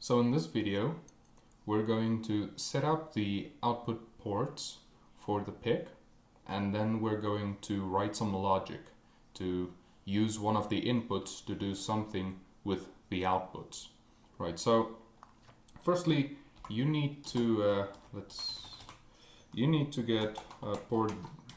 So in this video, we're going to set up the output ports for the PIC, and then we're going to write some logic to use one of the inputs to do something with the outputs. Right, so firstly, you need to get port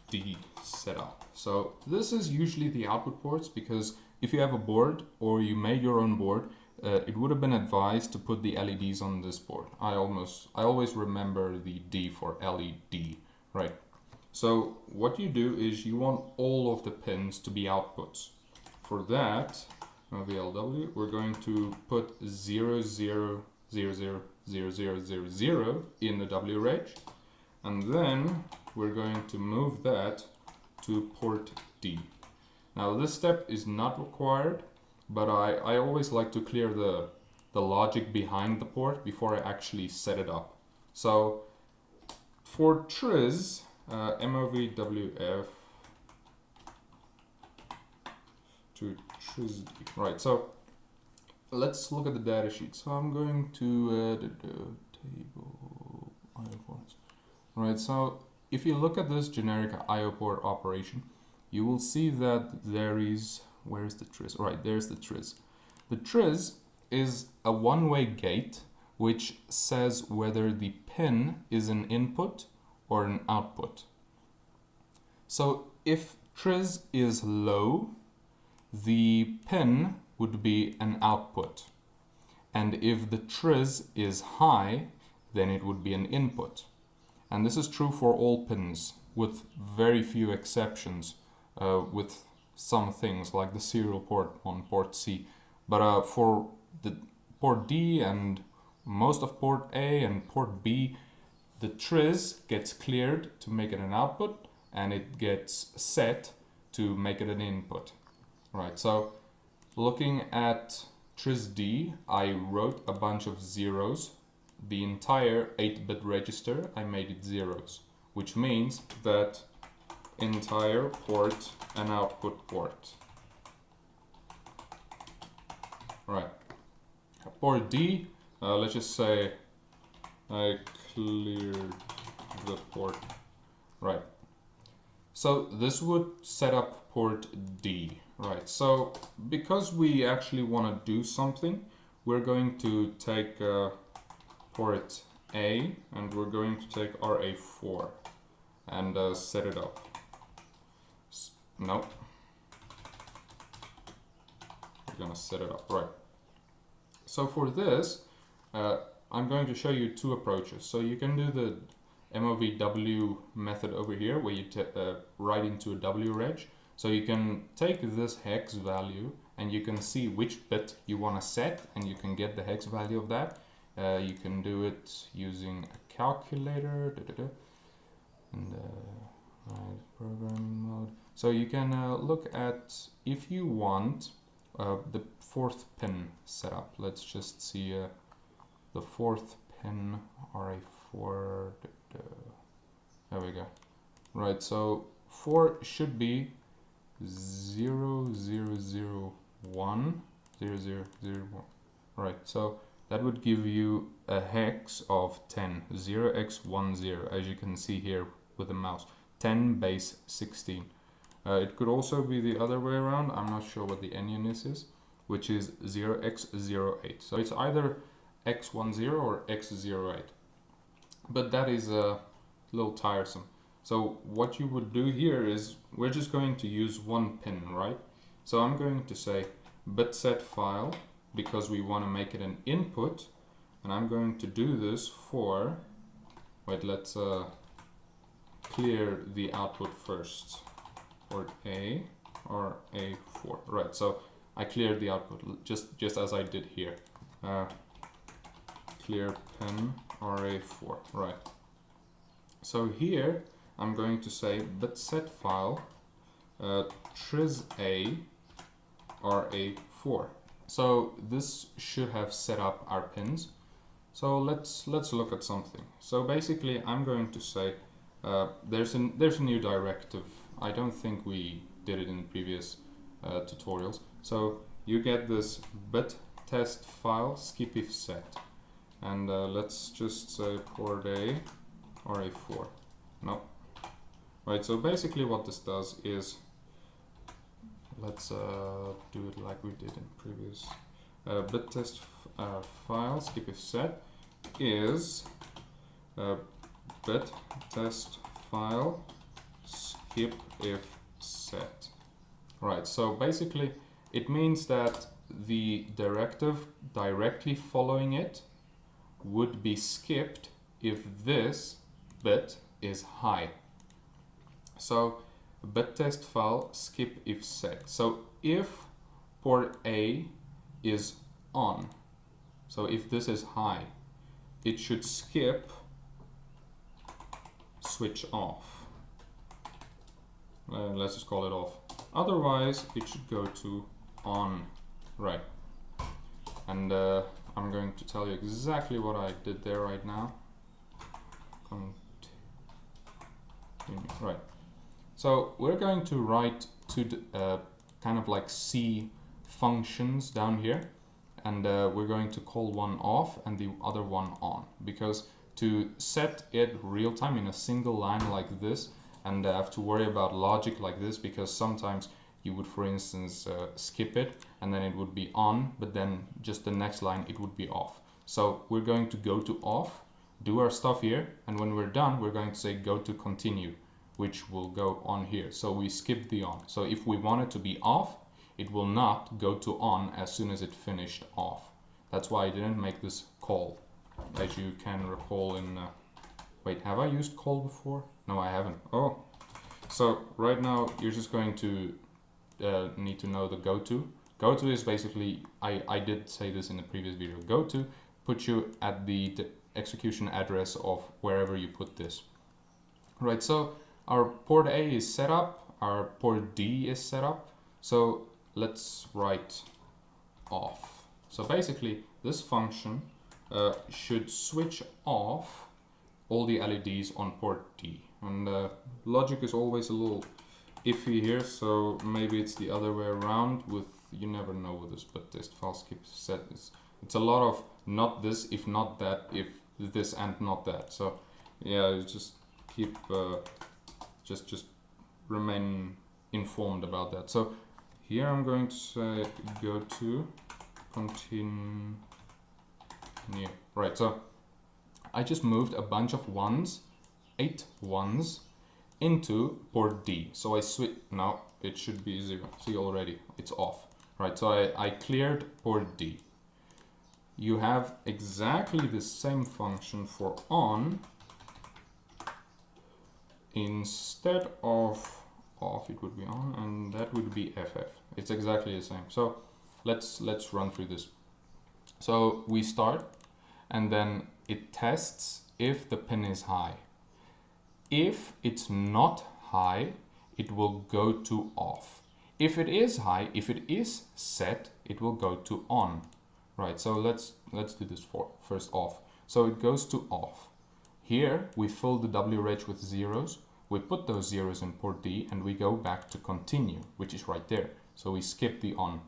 D set up. So this is usually the output ports, because if you have a board or you made your own board, it would have been advised to put the LEDs on this board. I always remember the D for LED, right? So what you do is you want all of the pins to be outputs. For that, VLW, we're going to put 0, 0, 0, 0, 0, 0, 0, 0 in the WREG, and then we're going to move that to port D. Now this step is not required, but I always like to clear the logic behind the port before I actually set it up. So for TRIZ, MOVWF to TRIZ, right, so let's look at the data sheet. So I'm going to the table IO ports. Right, so if you look at this generic IO port operation, you will see that there is, where is the TRIZ? Right, there's the TRIZ. The TRIZ is a one-way gate which says whether the pin is an input or an output. So if TRIZ is low, the pin would be an output. And if the TRIZ is high, then it would be an input. And this is true for all pins, with very few exceptions, with some things like the serial port on port C. But for the port D and most of port A and port B, the TRIZ gets cleared to make it an output, and it gets set to make it an input. Right, so looking at TRIZ D, I wrote a bunch of zeros. The entire 8-bit register, I made it zeros, which means that entire port and output port. Right. Port D, let's just say I cleared the port. Right. So this would set up port D. Right. So because we actually want to do something, we're going to take port A, and we're going to take RA4 and set it up. No. We're gonna set it up, right. So for this, I'm going to show you two approaches. So you can do the MOVW method over here, where you write into a WREG. So you can take this hex value and you can see which bit you want to set, and you can get the hex value of that. You can do it using a calculator, and programming mode. So you can look at, if you want the fourth pin set up. Let's just see the fourth pin, RA4. There we go. Right, so 4 should be 0, 0, 0, 1, 0, 0, 0, 1. Right, so that would give you a hex of 10, 0x10, as you can see here with the mouse, 10 base 16. It could also be the other way around. I'm not sure what the endian is, which is 0x08. So it's either x10 or x08. But that is a little tiresome. So what you would do here is, we're just going to use one pin, right? So I'm going to say bitset file, because we want to make it an input, and I'm going to do this for, wait, let's clear the output first, port A or A4, right? So I cleared the output just as I did here, clear pin RA4, right? So here I'm going to say bitset file TRIZ A RA4. So this should have set up our pins. So let's look at something. So basically, I'm going to say there's a new directive. I don't think we did it in previous tutorials. So you get this bit test file skip if set. and let's just say port A RA4. No. Right, so basically what this does is, let's do it like we did in previous bit test file. Skip if set is bit test file skip if set. Right, so basically it means that the directive directly following it would be skipped if this bit is high. So bit test file skip if set. So if port A is on, so if this is high, it should skip switch off. Let's just call it off. Otherwise, it should go to on. Right. And I'm going to tell you exactly what I did there right now. Continue. Right. So we're going to write two kind of like C functions down here, and we're going to call one off and the other one on, because to set it real time in a single line like this and have to worry about logic like this, because sometimes you would, for instance, skip it and then it would be on, but then just the next line it would be off. So we're going to go to off, do our stuff here, and when we're done we're going to say go to continue, which will go on here. So we skip the on. So if we want it to be off, it will not go to on as soon as it finished off. That's why I didn't make this call. As you can recall in... wait, have I used call before? No, I haven't. Oh, so right now you're just going to need to know the goto. Goto is basically, I did say this in the previous video, goto puts you at the execution address of wherever you put this. Right, so our port A is set up, our port D is set up, so let's write off. So basically this function should switch off all the LEDs on port D, and logic is always a little iffy here, so maybe it's the other way around. With, you never know with this, but test file skip set is, it's a lot of not this if not that, if this and not that. So yeah, just keep just remain informed about that. So here I'm going to say go to continue. Right, so I just moved a bunch of ones, 8 ones, into port D. So I switch, now it should be 0. See already, it's off. Right, so I cleared port D. You have exactly the same function for on. Instead of off, it would be on, and that would be FF. It's exactly the same. So let's run through this. So we start, and then it tests if the pin is high. If it's not high, it will go to off. If it is high, if it is set, it will go to on. Right, so let's do this first off. So it goes to off. Here we fill the WRH with zeros. We put those zeros in port D and we go back to continue, which is right there. So we skip the on.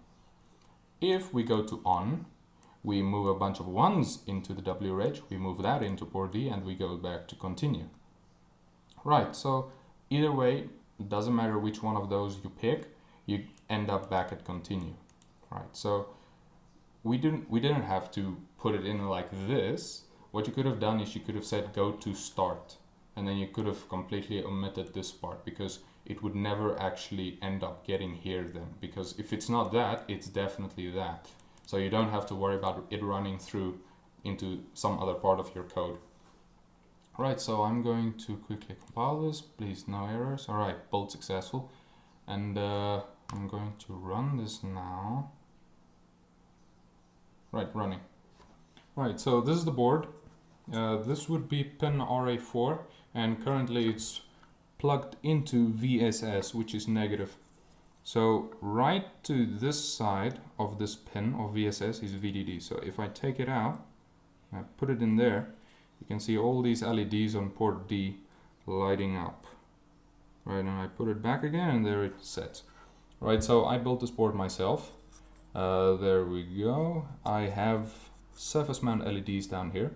If we go to on, we move a bunch of ones into the WRH, we move that into port D and we go back to continue. Right, so either way, it doesn't matter which one of those you pick, you end up back at continue. Right, so we didn't have to put it in like this. What you could have done is you could have said go to start, and then you could have completely omitted this part, because it would never actually end up getting here then, because if it's not that, it's definitely that. So you don't have to worry about it running through into some other part of your code. Right, so I'm going to quickly compile this. Please, no errors. All right, build successful. And I'm going to run this now. Right, running. Right, so this is the board. This would be pin RA4, and currently it's plugged into VSS, which is negative. So right to this side of this pin of VSS is VDD. So if I take it out, I put it in there, you can see all these LEDs on port D lighting up. Right, and I put it back again and there it's set. Right, so I built this board myself. There we go. I have surface mount LEDs down here.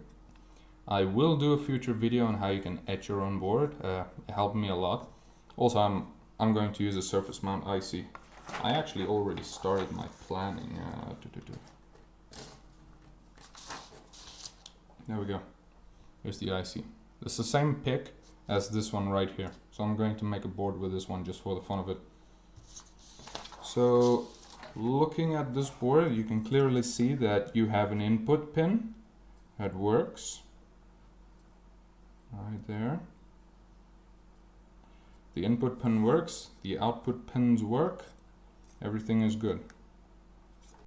I will do a future video on how you can etch your own board. It helped me a lot. Also, I'm going to use a surface mount IC. I actually already started my planning. There we go. Here's the IC. It's the same pick as this one right here. So I'm going to make a board with this one just for the fun of it. So looking at this board, you can clearly see that you have an input pin that works right there. The input pin works, the output pins work, everything is good.